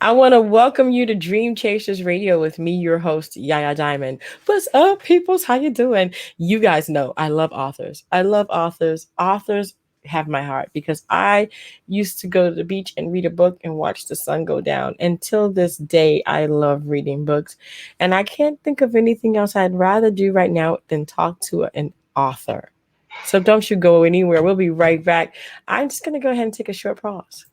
I want to welcome you to Dream Chasers Radio with me, your host, Yaya Diamond. What's up, peoples? How you doing? You guys know I love authors. I love authors. Authors have my heart because I used to go to the beach and read a book and watch the sun go down. Until this day, I love reading books. And I can't think of anything else I'd rather do right now than talk to an author. So don't you go anywhere. We'll be right back. I'm just going to go ahead and take a short pause.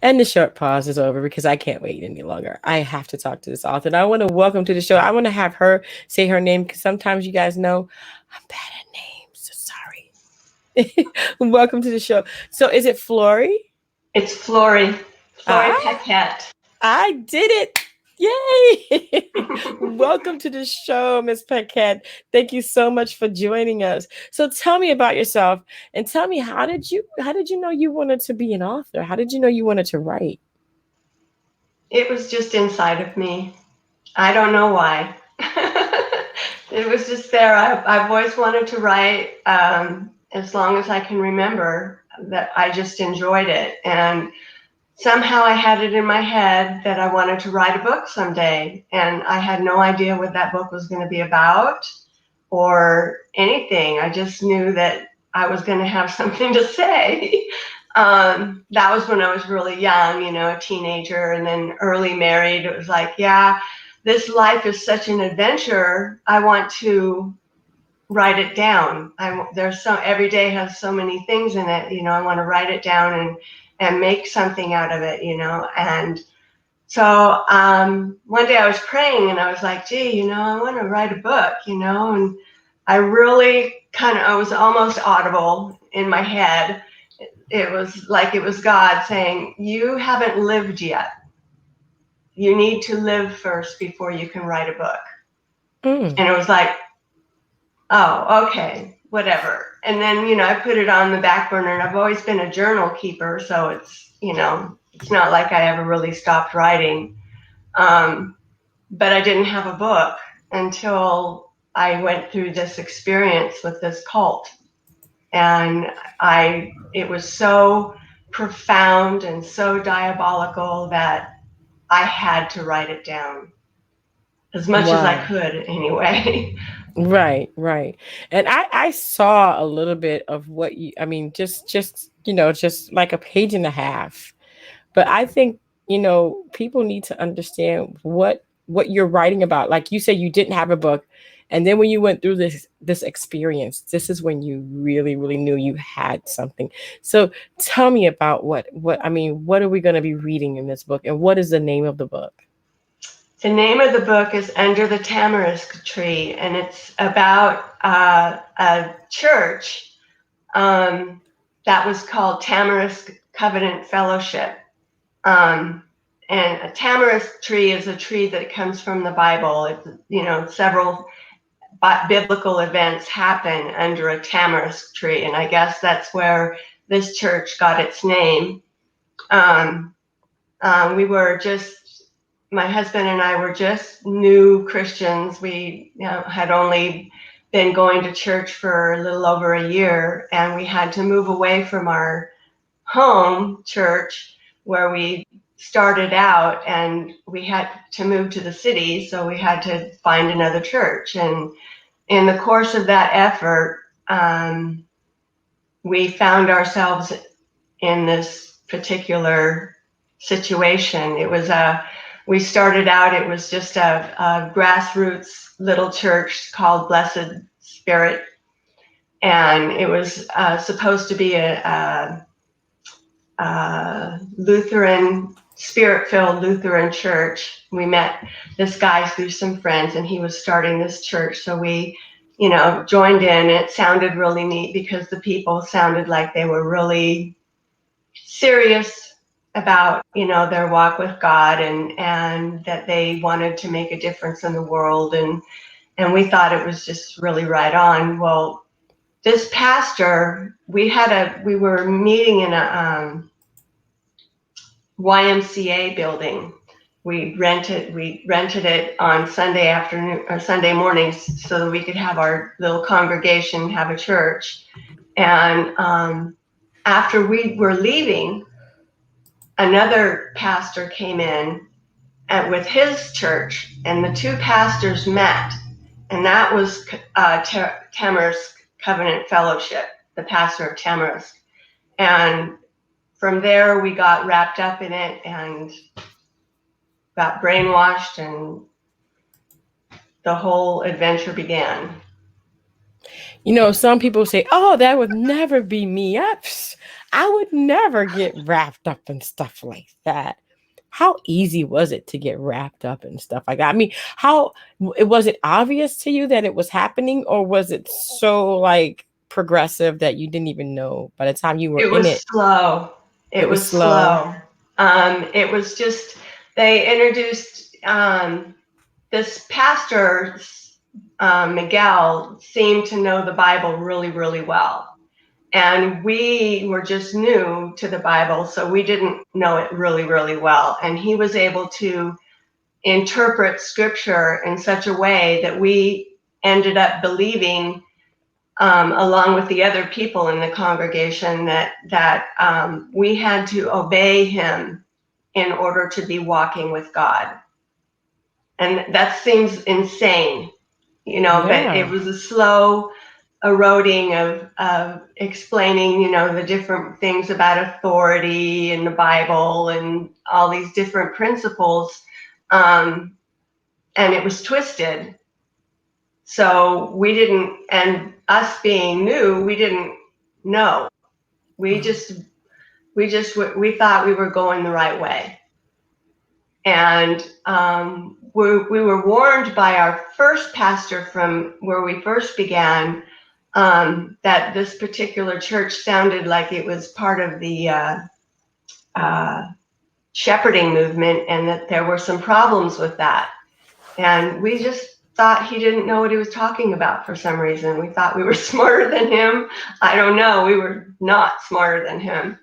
And the short pause is over because I can't wait any longer. I have to talk to this author. And I want to welcome to the show. I want to have her say her name because sometimes you guys know I'm bad at names. So sorry. Welcome to the show. So is it Flori? It's Flori Ah, Paquetter. I did it. Yay! Welcome to the show, Miss Paquette. Thank you so much for joining us. So tell me about yourself and tell me how did you know you wanted to be an author? How did you know you wanted to write? It was just inside of me. I don't know why. It was just there. I've always wanted to write as long as I can remember. That I just enjoyed it. And somehow I had it in my head that I wanted to write a book someday. And I had no idea what that book was going to be about or anything. I just knew that I was going to have something to say. That was when I was really young, a teenager and then early married. It was like, yeah, this life is such an adventure. I want to write it down. Every day has so many things in it, I want to write it down and make something out of it, and so one day I was praying and I was like, gee, I want to write a book, and I really I was almost audible in my head. It was like it was God saying, you haven't lived yet. You need to live first before you can write a book. Mm. And it was like, oh, okay, whatever. And then, I put it on the back burner, and I've always been a journal keeper. So it's not like I ever really stopped writing. But I didn't have a book until I went through this experience with this cult. And it was so profound and so diabolical that I had to write it down as much as I Wow. could anyway. Right, right. And I saw a little bit of what you I mean just like a page and a half. But I think, people need to understand what you're writing about. Like you said you didn't have a book and then when you went through this experience, this is when you really really knew you had something. So tell me about what are we going to be reading in this book and what is the name of the book? The name of the book is Under the Tamarisk Tree, and it's about a church that was called Tamarisk Covenant Fellowship. And a tamarisk tree is a tree that comes from the Bible. Several biblical events happen under a tamarisk tree, and I guess that's where this church got its name. We were just, my husband and I were just new Christians. We had only been going to church for a little over a year, and we had to move away from our home church where we started out, and we had to move to the city, so we had to find another church. And in the course of that effort, we found ourselves in this particular situation. We started out, it was just a grassroots little church called Blessed Spirit. And it was supposed to be a Lutheran, spirit-filled Lutheran church. We met this guy through some friends, and he was starting this church. So we, joined in. It sounded really neat because the people sounded like they were really serious about, their walk with God and that they wanted to make a difference in the world. And we thought it was just really right on. Well, this pastor, we were meeting in a YMCA building. We rented it on Sunday afternoon or Sunday mornings so that we could have our little congregation, have a church. And after we were leaving, another pastor came in with his church, and the two pastors met, and that was Tamarisk Covenant Fellowship, the pastor of Tamarisk. And from there, we got wrapped up in it and got brainwashed, and the whole adventure began. You know, some people say, "Oh, that would never be me." I would never get wrapped up in stuff like that. How easy was it to get wrapped up in stuff like that? I mean, how was it obvious to you that it was happening, or was it so like progressive that you didn't even know by the time you were It in was it? slow. It It was was slow. slow. It was just, they introduced this pastor, Miguel, seemed to know the Bible really, really well. And we were just new to the Bible, so we didn't know it really, really well. And he was able to interpret scripture in such a way that we ended up believing, along with the other people in the congregation, that we had to obey him in order to be walking with God. And that seems insane, but it Yeah. was a slow eroding of explaining, the different things about authority in the Bible and all these different principles. And it was twisted. So we didn't, and us being new, we didn't know. We Wow. just, we thought we were going the right way. And we were warned by our first pastor from where we first began, that this particular church sounded like it was part of the uh, shepherding movement, and that there were some problems with that. And we just thought he didn't know what he was talking about for some reason. We thought we were smarter than him. I don't know. We were not smarter than him.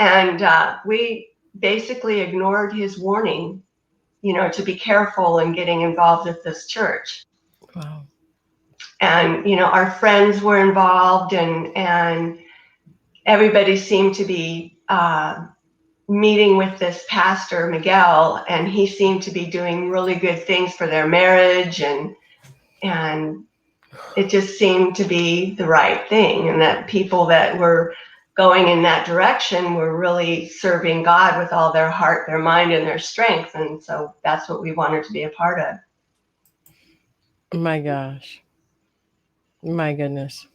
And we basically ignored his warning, to be careful in getting involved with this church. Wow. And, our friends were involved, and everybody seemed to be meeting with this pastor, Miguel, and he seemed to be doing really good things for their marriage, and it just seemed to be the right thing, and that people that were going in that direction were really serving God with all their heart, their mind, and their strength. And so that's what we wanted to be a part of. My gosh. My goodness.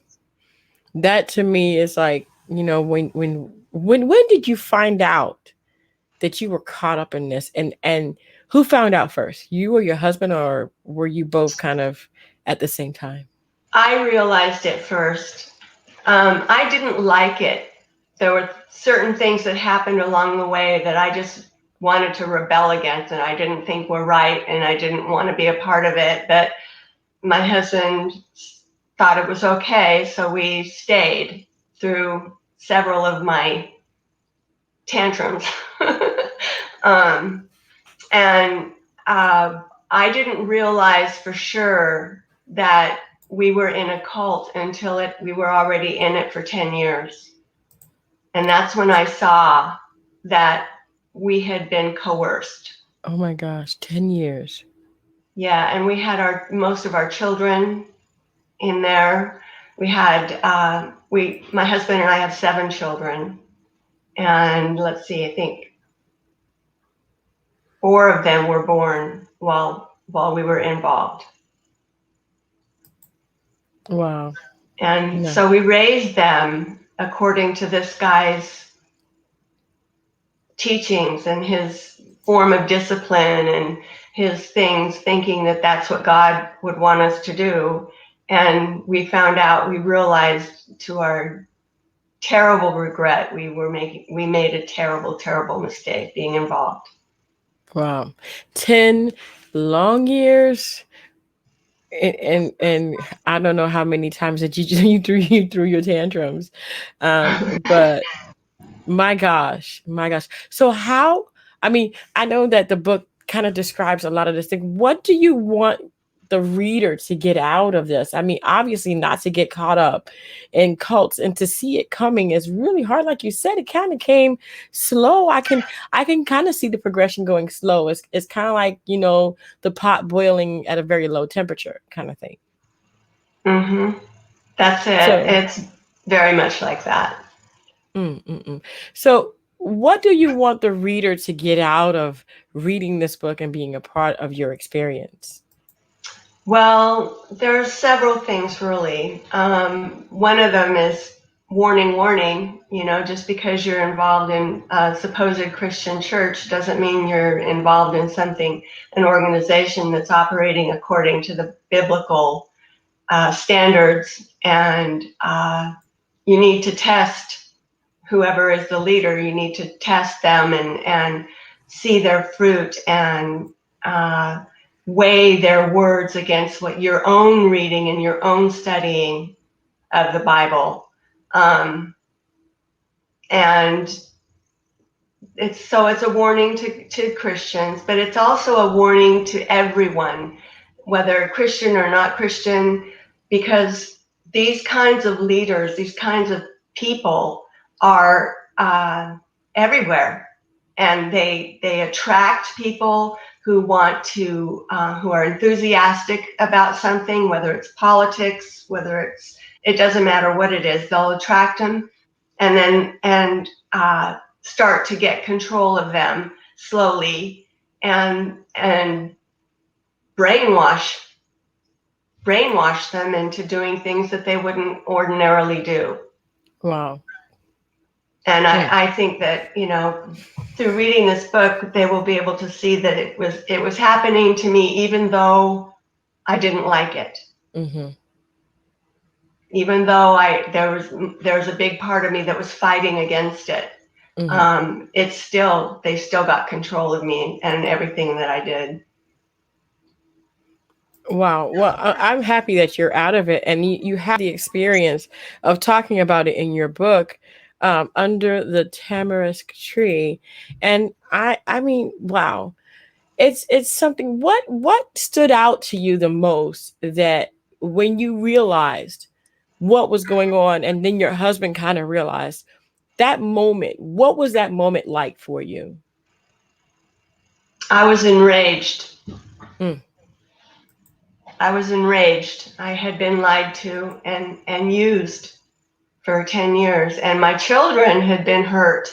That to me is like, when did you find out that you were caught up in this, and who found out first, you or your husband, or were you both kind of at the same time? I realized it first. I didn't like it. There were certain things that happened along the way that I just wanted to rebel against, and I didn't think were right, and I didn't want to be a part of it. But my husband thought it was okay, so we stayed through several of my tantrums. um, and I didn't realize for sure that we were in a cult until we were already in it for 10 years. And that's when I saw that we had been coerced. Oh my gosh, 10 years. Yeah, and we had most of our children in there. We had my husband and I have 7 children, and let's see, I think 4 of them were born while we were involved. Wow. And No. so we raised them according to this guy's teachings and his form of discipline and his things, thinking that that's what God would want us to do. And we realized to our terrible regret, we made a terrible, terrible mistake being involved. Wow. 10 long years. And I don't know how many times that you threw your tantrums. But my gosh. So how, I mean, I know that the book kind of describes a lot of this thing. What do you want the reader to get out of this? I mean, obviously not to get caught up in cults, and to see it coming is really hard. Like you said, it kind of came slow. I can kind of see the progression going slow. It's kind of like, the pot boiling at a very low temperature kind of thing. Mm-hmm. That's it. So, It's very much like that. mm, mm, mm. So what do you want the reader to get out of reading this book and being a part of your experience? Well, there are several things really. One of them is warning, warning. Just because you're involved in a supposed Christian church doesn't mean you're involved in something, an organization that's operating according to the biblical standards. And you need to test whoever is the leader. You need to test them and see their fruit and weigh their words against what your own reading and your own studying of the Bible. And it's a warning to Christians, but it's also a warning to everyone, whether Christian or not Christian, because these kinds of leaders, these kinds of people are everywhere, and they attract people who want to who are enthusiastic about something, whether it's politics, it doesn't matter what it is, they'll attract them, and start to get control of them slowly, and brainwash brainwash them into doing things that they wouldn't ordinarily do. Wow. And Mm, I think that, through reading this book, they will be able to see that it was happening to me, even though I didn't like it. mm-hmm, Even though there was a big part of me that was fighting against it. mm-hmm. They still got control of me and everything that I did. Wow. Well, I'm happy that you're out of it, and you have the experience of talking about it in your book, Under the Tamarisk Tree. And I mean, wow. It's something. What stood out to you the most, that when you realized what was going on, and then your husband kind of realized that moment? What was that moment like for you? I was enraged. Mm, I was enraged. I had been lied to and used for 10 years, and my children had been hurt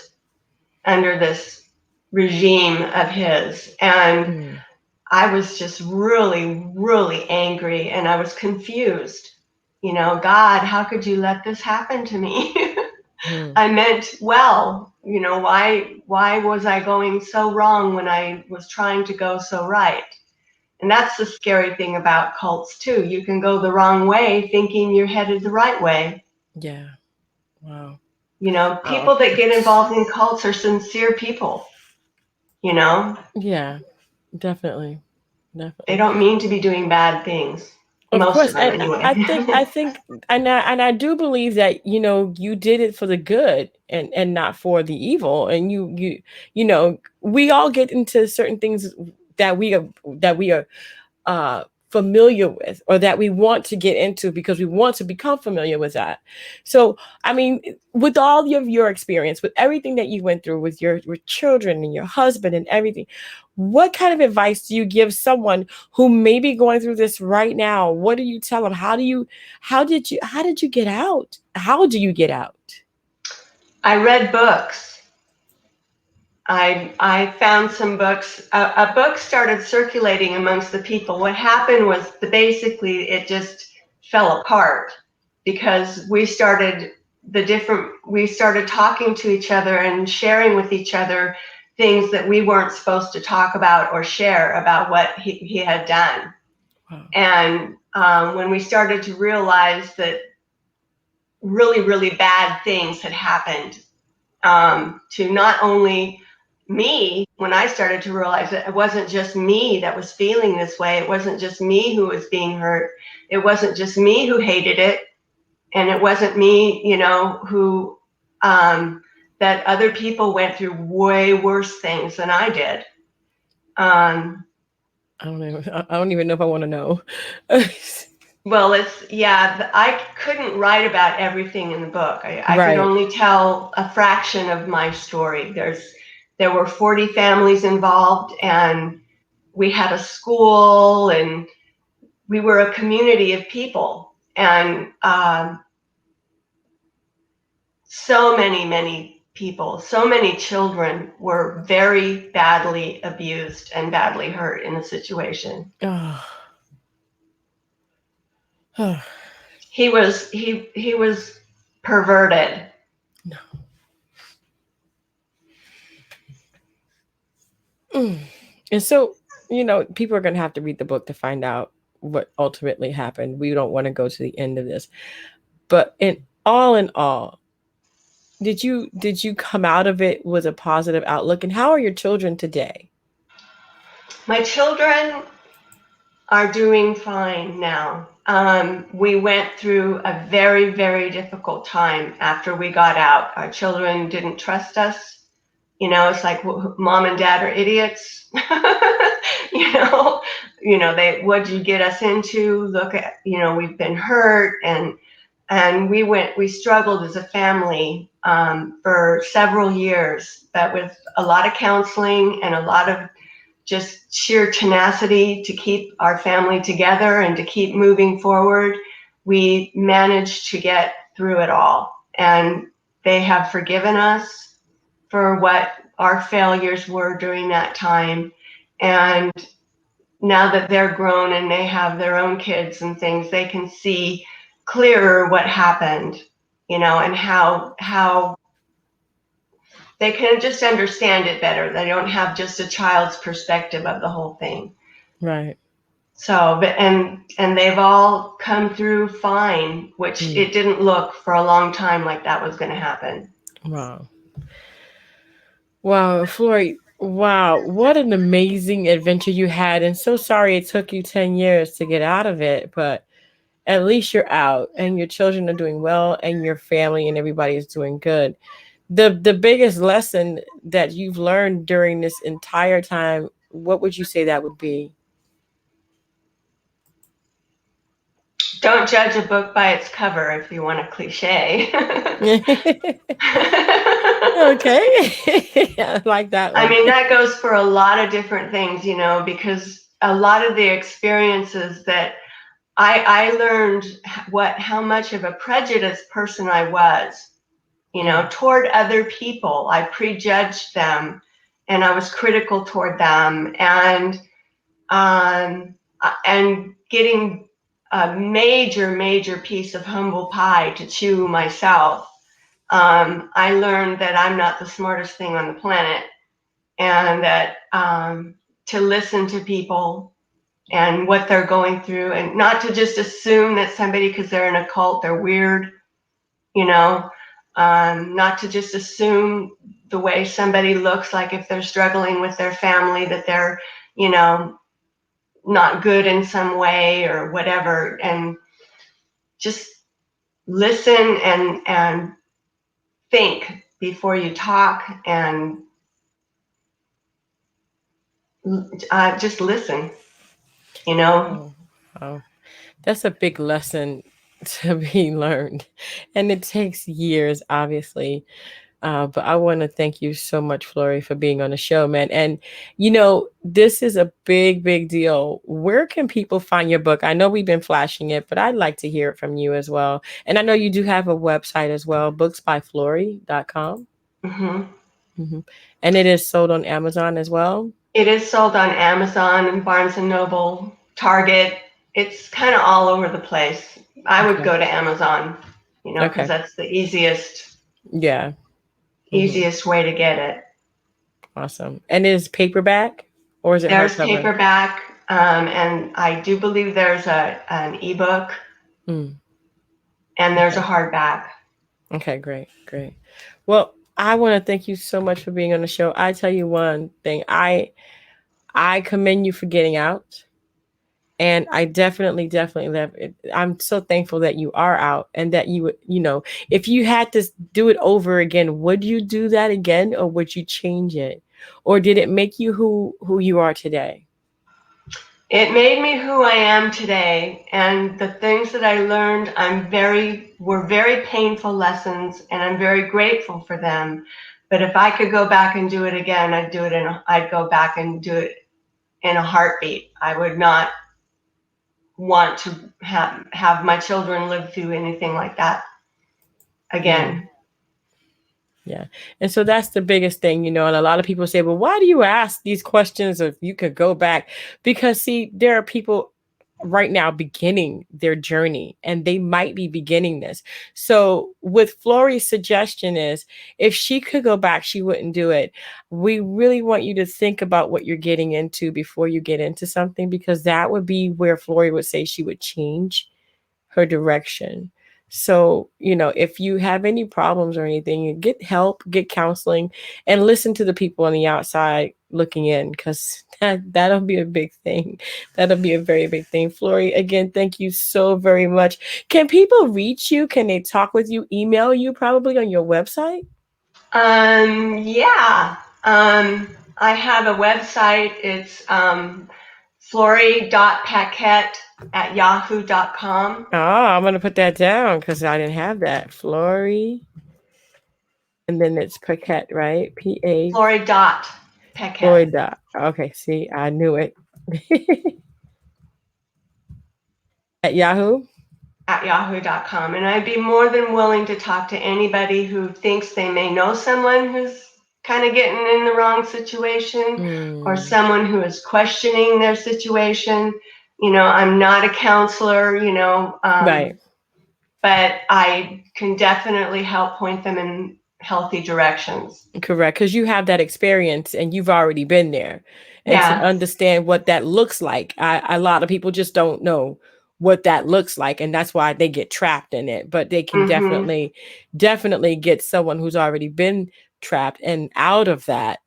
under this regime of his. And mm, I was just really, really angry, and I was confused. God, how could you let this happen to me? mm. I meant well. Why was I going so wrong when I was trying to go so right? And that's the scary thing about cults too. You can go the wrong way thinking you're headed the right way. Yeah. Wow. Oh, People that get involved in cults are sincere people. You know, yeah. Definitely. they Definitely. don't mean to be doing bad things. Of Most of course, them, and anyway. I think, and I do believe that you did it for the good, and not for the evil. And we all get into certain things that we are uh familiar with, or that we want to get into because we want to become familiar with that. So, I mean, with all of your experience, with everything that you went through with your children and your husband and everything, what kind of advice do you give someone who may be going through this right now? What do you tell them? How did you get out? How do you get out? I read books. I found some books. A book started circulating amongst the people. What happened was basically it just fell apart because we started talking to each other and sharing with each other things that we weren't supposed to talk about or share about what he had done. Wow. And when we started to realize that really, really bad things had happened, to not only me, when I started to realize that it wasn't just me that was feeling this way, it wasn't just me who was being hurt, it wasn't just me who hated it, and it wasn't me, who that other people went through way worse things than I did. Um, I don't even know if I want to know. Well, I couldn't write about everything in the book. I could Right. only tell a fraction of my story. There were 40 families involved, and we had a school, and we were a community of people, and so many people, so many children were very badly abused and badly hurt in the situation. Oh. Oh. He was perverted. No. Mm. And so, people are going to have to read the book to find out what ultimately happened. We don't want to go to the end of this. But in all, did you come out of it with a positive outlook? And how are your children today? My children are doing fine now. We went through a very difficult time after we got out. Our children didn't trust us. It's like, mom and dad are idiots. you know, what'd you get us into? Look at, we've been hurt, and we struggled as a family for several years, but with a lot of counseling and a lot of just sheer tenacity to keep our family together and to keep moving forward, we managed to get through it all. And they have forgiven us for what our failures were during that time. And now that they're grown and they have their own kids and things, they can see clearer what happened, and how they can just understand it better. They don't have just a child's perspective of the whole thing. Right. So, but and they've all come through fine, which Mm. it didn't look for a long time like that was going to happen. Wow. Wow, Floyd. Wow, what an amazing adventure you had. And so sorry it took you 10 years to get out of it, but at least you're out and your children are doing well and your family and everybody is doing good. The biggest lesson that you've learned during this entire time, what would you say that would be? Don't judge a book by its cover, if you want a cliche. Okay. I like that I one. mean, that goes for a lot of different things, because a lot of the experiences that I learned how much of a prejudiced person I was, Mm. toward other people. I prejudged them, and I was critical toward them, um, and getting a major piece of humble pie to chew myself. I learned that I'm not the smartest thing on the planet, and that to listen to people and what they're going through, and not to just assume that somebody, because they're in a cult, they're weird, you know, not to just assume the way somebody looks, like if they're struggling with their family, that they're, you know, not good in some way or whatever, and just listen and think before you talk, and just listen, you know. Oh, wow. That's a big lesson to be learned. And it takes years, obviously. But I want to thank you so much, Flori, for being on the show, man. And, this is a big deal. Where can people find your book? I know we've been flashing it, but I'd like to hear it from you as well. And I know you do have a website as well, booksbyflori.com. Mm-hmm. Mm-hmm. And it is sold on Amazon as well. It is sold on Amazon and Barnes and Noble, Target. It's kind of all over the place. I would Okay. go to Amazon, because Okay. that's the Yeah. Hmm. easiest way to get it. Awesome. And is paperback or is it There's hardcover? paperback, and I do believe there's an ebook, Mm, and there's a okay. hardback. Okay, great, great. Well, I want to thank you so much for being on the show. I tell you one thing, I commend you for getting out, and I definitely love it. I'm so thankful that you are out and that you would, if you had to do it over again, would you do that again or would you change it? Or did it make you who you are today? It made me who I am today, and the things that I learned, were very painful lessons, and I'm very grateful for them. But if I could go back and do it again, I'd go back and do it in a heartbeat. I would not want to have my children live through anything like that again. Yeah. And so that's the biggest thing, and a lot of people say, well, why do you ask these questions if you could go back? Because see, there are people right now beginning their journey, and they might be beginning this. So with Flori's suggestion is, if she could go back, she wouldn't do it. We really want you to think about what you're getting into before you get into something, because that would be where Flori would say she would change her direction. So, if you have any problems or anything, get help, get counseling, and listen to the people on the outside looking in, because that'll be a big thing. That'll be a very big thing. Flori, again, thank you so very much. Can people reach you? Can they talk with you, email you, probably on your website? Yeah. I have a website. It's flori.paquette@yahoo.com. Oh, I'm going to put that down because I didn't have that. Flori. And then it's Paquette, right? P-A. Flori.paquette. Flori. Okay, see, I knew it. At Yahoo? At yahoo.com. And I'd be more than willing to talk to anybody who thinks they may know someone who's kind of getting in the wrong situation, or someone who is questioning their situation. I'm not a counselor, Right. but I can definitely help point them in healthy directions. Correct, because you have that experience and you've already been there. And to understand what that looks like, a lot of people just don't know what that looks like, and that's why they get trapped in it. But they can definitely get someone who's already been trapped and out of that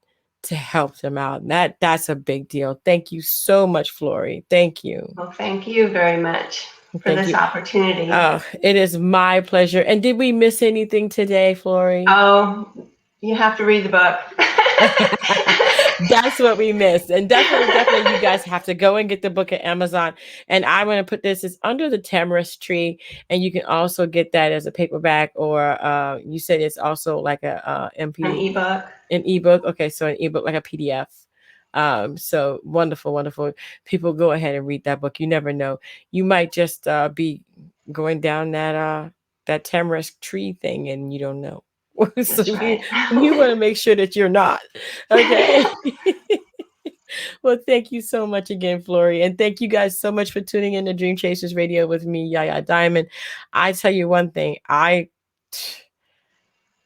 to help them out. And that's a big deal. Thank you so much, Flori. Thank you. Well, thank you very much for this opportunity. Oh, it is my pleasure. And did we miss anything today, Flori? Oh, you have to read the book. That's what we missed. And definitely you guys have to go and get the book at Amazon. And I'm going to put this is Under the Tamarisk Tree, and you can also get that as a paperback, or you said it's also like a MP, an ebook. Okay, so an ebook, like a PDF. So wonderful people, go ahead and read that book. You never know, you might just be going down that tamarisk tree thing and you don't know. So we want to make sure that you're not. Okay. Well, thank you so much again, Flori. And thank you guys so much for tuning in to Dream Chasers Radio with me, Yaya Diamond. I tell you one thing, I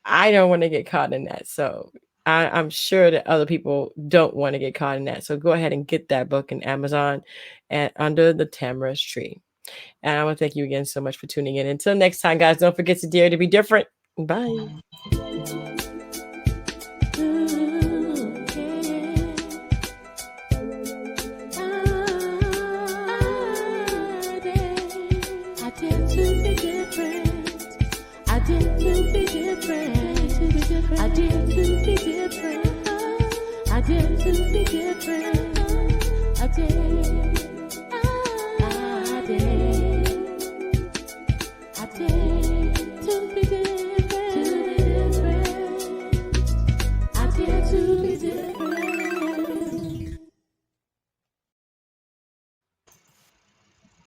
don't want to get caught in that. So I'm sure that other people don't want to get caught in that. So go ahead and get that book in Amazon and Under the Tamarisk Tree. And I want to thank you again so much for tuning in. Until next time, guys, don't forget to dare to be different. Bye. I dare to be different. I dare.